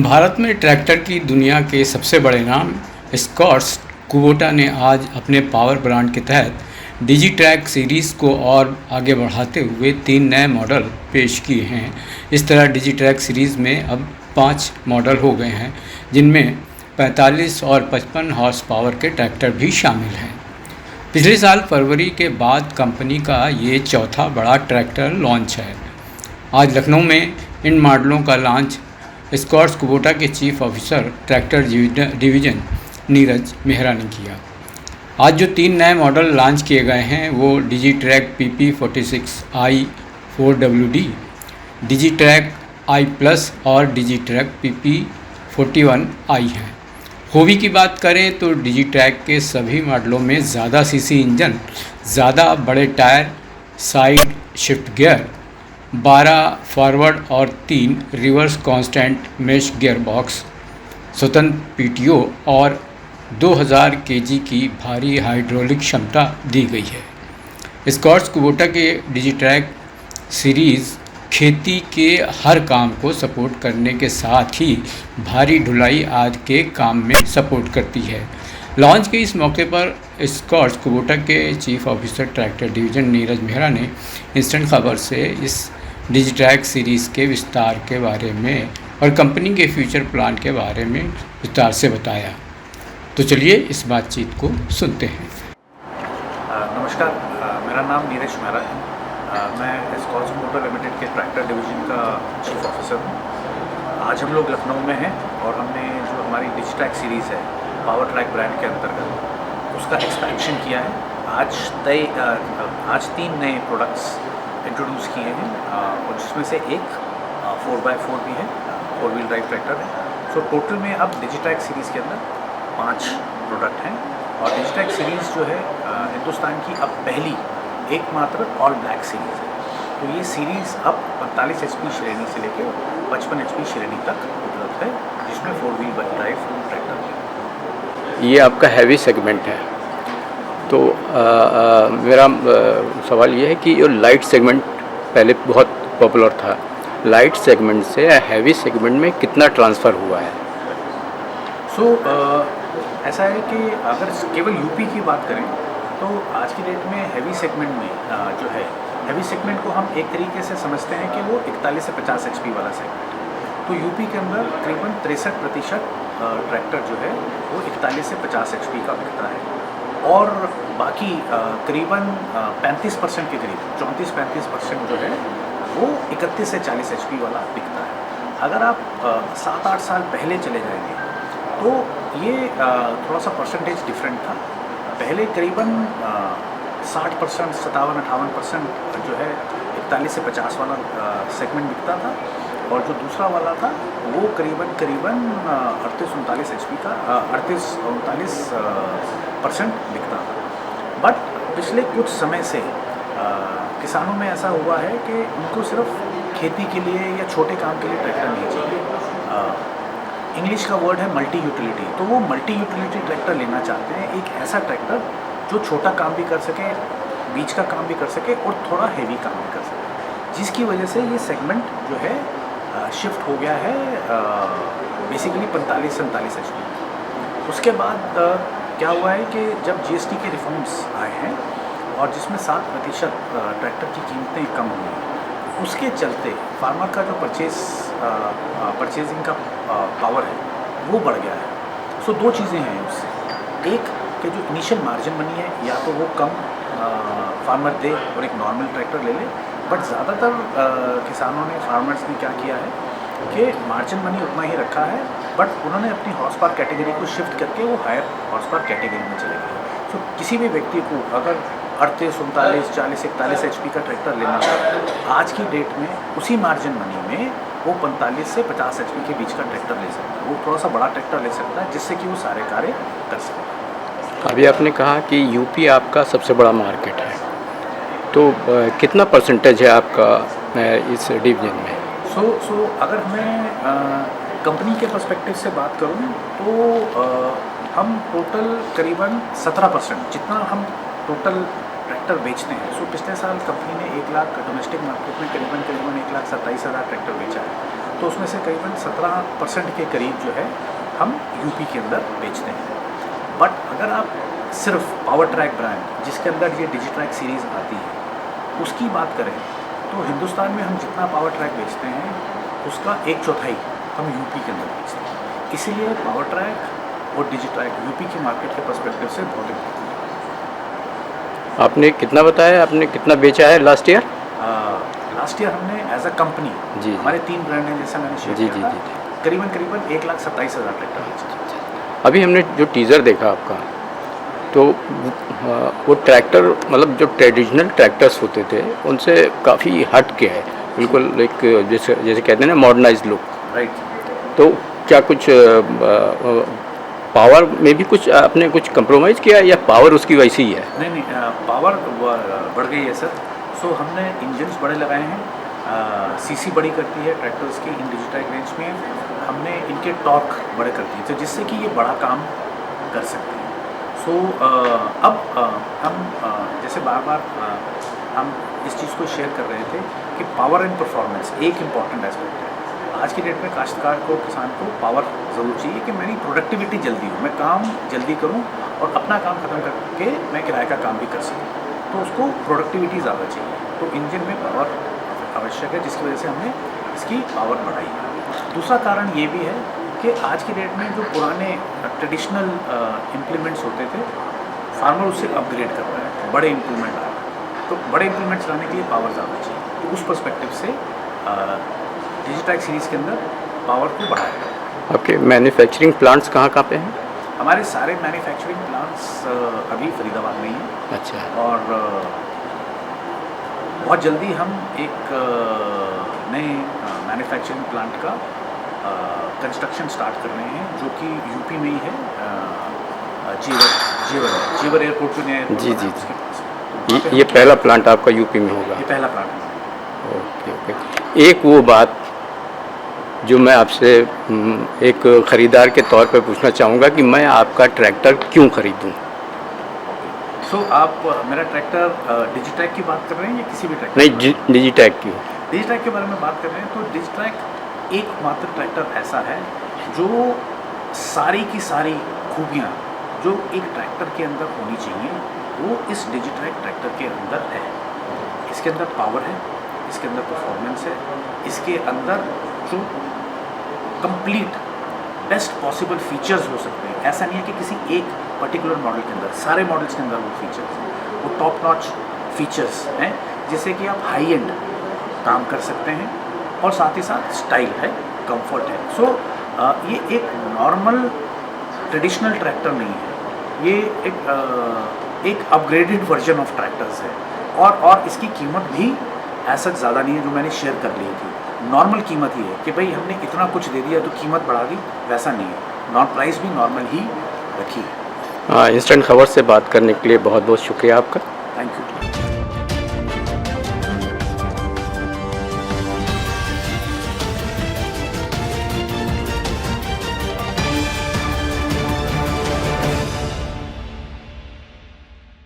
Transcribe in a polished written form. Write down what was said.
भारत में ट्रैक्टर की दुनिया के सबसे बड़े नाम स्कॉट्स कुबोटा ने आज अपने पावर ब्रांड के तहत डिजीट्रैक सीरीज़ को और आगे बढ़ाते हुए 3 नए मॉडल पेश किए हैं। इस तरह डिजीट्रैक सीरीज़ में अब 5 मॉडल हो गए हैं, जिनमें 45 और 55 हॉर्स पावर के ट्रैक्टर भी शामिल हैं। पिछले साल फरवरी के बाद कंपनी का ये चौथा बड़ा ट्रैक्टर लॉन्च है। आज लखनऊ में इन मॉडलों का लॉन्च स्कॉट्स कुबोटा के chief officer tractor division Neeraj Mehra ने किया। आज जो 3 नए मॉडल लॉन्च किए गए हैं वो डिजीट्रैक PP46i 4WD, डिजीट्रैक i+ और डिजीट्रैक PP41i हैं। खूबी की बात करें तो डिजीट्रैक के सभी मॉडलों में ज़्यादा सीसी इंजन, ज़्यादा बड़े tyre, side shift gear, 12 forward और 3 reverse constant mesh gear box, स्वतंत्र PTO और 2000 kg की भारी हाइड्रोलिक क्षमता दी गई है। स्कॉट्स कुबोटा के डिजीट्रैक सीरीज़ खेती के हर काम को सपोर्ट करने के साथ ही भारी ढुलाई आदि के काम में सपोर्ट करती है। लॉन्च के इस मौके पर स्कॉट्स कुबोटा के chief officer tractor division Neeraj Mehra ने इंस्टेंट खबर से इस डिजीट्रैक सीरीज़ के विस्तार के बारे में और कंपनी के फ्यूचर प्लान के बारे में विस्तार से बताया। तो चलिए इस बातचीत को सुनते हैं। नमस्कार, मेरा नाम नीरज मेहरा है। मैं स्कॉट्स कुबोटा लिमिटेड के ट्रैक्टर डिवीज़न का चीफ ऑफिसर हूँ। आज हम लोग लखनऊ में हैं और हमने जो हमारी डिजीट्रैक सीरीज़ है पावर ट्रैक ब्रांड के अंतर्गत उसका एक्सपेंशन किया है। आज 3 नए प्रोडक्ट्स इंट्रोड्यूस किए हैं और जिसमें से एक 4x4 भी है, 4 व्हील ड्राइव ट्रैक्टर है। सो टोटल में अब डिजीट्रैक सीरीज़ के अंदर 5 प्रोडक्ट हैं और डिजीट्रैक सीरीज़ जो है हिंदुस्तान की अब पहली एकमात्र ऑल ब्लैक सीरीज़ है। तो ये सीरीज़ अब 45 HP श्रेणी से लेकर 55 HP श्रेणी तक उपलब्ध है, जिसमें 4 व्हील ड्राइव ट्रैक्टर है। ये आपका हैवी सेगमेंट है, तो मेरा सवाल ये है कि जो लाइट सेगमेंट पहले बहुत पॉपुलर था, लाइट सेगमेंट से हैवी सेगमेंट में कितना ट्रांसफ़र हुआ है? ऐसा है कि अगर केवल यूपी की बात करें तो आज की डेट में हैवी सेगमेंट में जो है हैवी सेगमेंट को हम एक तरीके से समझते हैं कि वो 41 से 50 HP वाला सेगमेंट है। तो यूपी के अंदर करीबन 63% ट्रैक्टर जो है वो 41 से 50 HP का बिकता है और बाकी करीबन 35% के करीब 34-35% जो है वो 31 से 40 HP वाला बिकता है। अगर आप 7-8 साल पहले चले जाएंगे तो ये थोड़ा सा परसेंटेज डिफरेंट था। पहले करीबन 60%, 57-58% जो है 41 से 50 वाला सेगमेंट बिकता था और जो दूसरा वाला था वो करीबन 38-39 HP का 38-39% बिकता था। बट पिछले कुछ समय से किसानों में ऐसा हुआ है कि उनको सिर्फ खेती के लिए या छोटे काम के लिए ट्रैक्टर नहीं चाहिए। इंग्लिश का वर्ड है मल्टी यूटिलिटी, तो वो मल्टी यूटिलिटी ट्रैक्टर लेना चाहते हैं। एक ऐसा ट्रैक्टर जो छोटा काम भी कर सके, बीच का काम भी कर सके और थोड़ा हेवी काम भी कर सके, जिसकी वजह से ये सेगमेंट जो है शिफ्ट हो गया है बेसिकली 45-47 HP। उसके बाद क्या हुआ है कि जब GST के रिफॉर्म्स आए हैं और जिसमें 7% ट्रैक्टर की कीमतें कम हुई हैं, उसके चलते फार्मर का जो परचेजिंग का पावर है वो बढ़ गया है। सो 2 चीज़ें हैं उससे। एक कि जो इनिशियल मार्जिन मनी है या तो वो कम फार्मर दे और एक नॉर्मल ट्रैक्टर ले ले, बट ज़्यादातर किसानों ने, फार्मर्स ने क्या किया है कि मार्जिन मनी उतना ही रखा है, बट उन्होंने अपनी हॉर्स पावर कैटेगरी को शिफ्ट करके वो हायर हॉर्स पावर कैटेगरी में चले गए। सो किसी भी व्यक्ति को अगर 38, 39, 40, 41 HP का ट्रैक्टर लेना था, आज की डेट में उसी मार्जिन मनी में वो 45 से 50 HP के बीच का ट्रैक्टर ले सकता है। वो थोड़ा सा बड़ा ट्रैक्टर ले सकता है जिससे कि वो सारे कार्य कर सके। अभी आपने कहा कि यूपी आपका सबसे बड़ा मार्केट है, तो कितना परसेंटेज है आपका इस डिवीज़न में? सो अगर मैं कंपनी के पर्सपेक्टिव से बात करूँ तो हम टोटल करीबन 17% जितना हम टोटल ट्रैक्टर बेचते हैं। सो पिछले साल कंपनी ने 1 लाख डोमेस्टिक मार्केट में करीबन 1,27,000 ट्रैक्टर बेचा है तो उसमें से करीबन 17% के करीब जो है हम यूपी के अंदर बेचते हैं। बट अगर आप सिर्फ पावर ट्रैक ब्रांड जिसके अंदर ये डिजिट्रैक सीरीज़ आती है उसकी बात करें तो हिंदुस्तान में हम जितना पावर ट्रैक बेचते हैं उसका 1/4 हम यूपी के अंदर बेचते हैं। इसीलिए पावर ट्रैक और डिजिट्रैक यूपी की मार्केट के पर्सपेक्टिव से बहुत इम्पोर्टेंट है। आपने कितना बताया, आपने कितना बेचा है लास्ट ईयर? लास्ट ईयर हमने एज अ कंपनी जी। हमारे 3 ब्रांड हैं जैसा मैंने शेयर जी, किया जी, था, जी, करीबन 1,27,000 ट्रैक्टर बेचे। अभी हमने जो टीज़र देखा आपका, तो वो ट्रैक्टर मतलब जो ट्रेडिशनल ट्रैक्टर्स होते थे उनसे काफ़ी हट के है, बिल्कुल एक जैसे जैसे कहते हैं ना मॉडर्नाइज लुक। राइट। तो क्या कुछ पावर में भी कुछ आपने कुछ कंप्रोमाइज़ किया या पावर उसकी वैसी ही है? नहीं, पावर बढ़ गई है सर। सो हमने इंजन्स बड़े लगाए हैं, सीसी बड़ी करती है ट्रैक्टर्स की इन डिजिट्रैक रेंज में। हमने इनके टॉर्क बड़े करती है तो जिससे कि ये बड़ा काम कर सकते हैं। सो अब हम जैसे बार बार हम इस चीज़ को शेयर कर रहे थे कि पावर एंड परफॉर्मेंस एक इम्पॉर्टेंट एस्पेक्ट है। आज की डेट में काश्तकार को, किसान को पावर ज़रूर चाहिए कि मेरी प्रोडक्टिविटी जल्दी हो, मैं काम जल्दी करूं और अपना काम ख़त्म करके मैं किराए का काम भी कर सकूं, तो उसको प्रोडक्टिविटी ज़्यादा चाहिए। तो इंजन में पावर आवश्यक है जिसकी वजह से हमने इसकी पावर बढ़ाई है। दूसरा कारण ये भी है कि आज की डेट में जो पुराने ट्रेडिशनल इम्प्लीमेंट्स होते थे फार्मर उससे अपग्रेड कर रहा है, बड़े इम्प्लीमेंट आ रहे हैं, तो बड़े इम्प्लीमेंट्स लाने के लिए पावर ज़्यादा चाहिए। तो उस पर्सपेक्टिव से डिजिट्रैक सीरीज़ के अंदर पावर को बढ़ाया। आपके मैन्युफैक्चरिंग प्लांट्स कहाँ कहाँ पे हैं? हमारे सारे मैन्युफैक्चरिंग प्लांट्स अभी फरीदाबाद में ही हैं। अच्छा। और बहुत जल्दी हम एक नए मैन्युफैक्चरिंग प्लांट का कंस्ट्रक्शन स्टार्ट कर रहे हैं जो कि यूपी में ही है, जेवर एयरपोर्ट जो नया एयरपोर्ट जी, बना है जी, उसके पास। तो वहाँ पे ये हम- पहला प्लांट आपका यूपी में होगा? ये पहला प्लांट है। Okay okay. एक वो बात जो मैं आपसे एक ख़रीदार के तौर पे पूछना चाहूँगा कि मैं आपका ट्रैक्टर क्यों ख़रीदूँ? सो आप मेरा ट्रैक्टर डिजिट्रैक की बात कर रहे हैं या किसी भी ट्रैक्टर? नहीं, डिजिटैक की। डिजिट्रैक के बारे में बात कर रहे हैं तो डिजिट्रैक एकमात्र ट्रैक्टर ऐसा है जो सारी की सारी खूबियाँ जो एक ट्रैक्टर के अंदर होनी चाहिए वो इस डिजिट्रैक ट्रैक्टर के अंदर है। इसके अंदर पावर है, इसके अंदर परफॉर्मेंस है, इसके अंदर जो कंप्लीट बेस्ट पॉसिबल फीचर्स हो सकते हैं। ऐसा नहीं है कि किसी एक पर्टिकुलर मॉडल के अंदर, सारे मॉडल्स के अंदर वो फीचर्स हैं, वो टॉप नॉच फीचर्स हैं जिससे कि आप हाई एंड काम कर सकते हैं और साथ ही साथ स्टाइल है, कंफर्ट है। सो ये एक नॉर्मल ट्रेडिशनल ट्रैक्टर नहीं है, ये एक अपग्रेडेड वर्जन ऑफ ट्रैक्टर्स है। और इसकी कीमत भी ऐसा ज़्यादा नहीं है जो मैंने शेयर कर ली थी। नॉर्मल कीमत ही है कि भाई हमने इतना कुछ दे दिया तो कीमत बढ़ा दी, वैसा नहीं है। प्राइस भी नॉर्मल ही रखी है। इंस्टेंट खबर से बात करने के लिए बहुत बहुत शुक्रिया आपका। Thank you.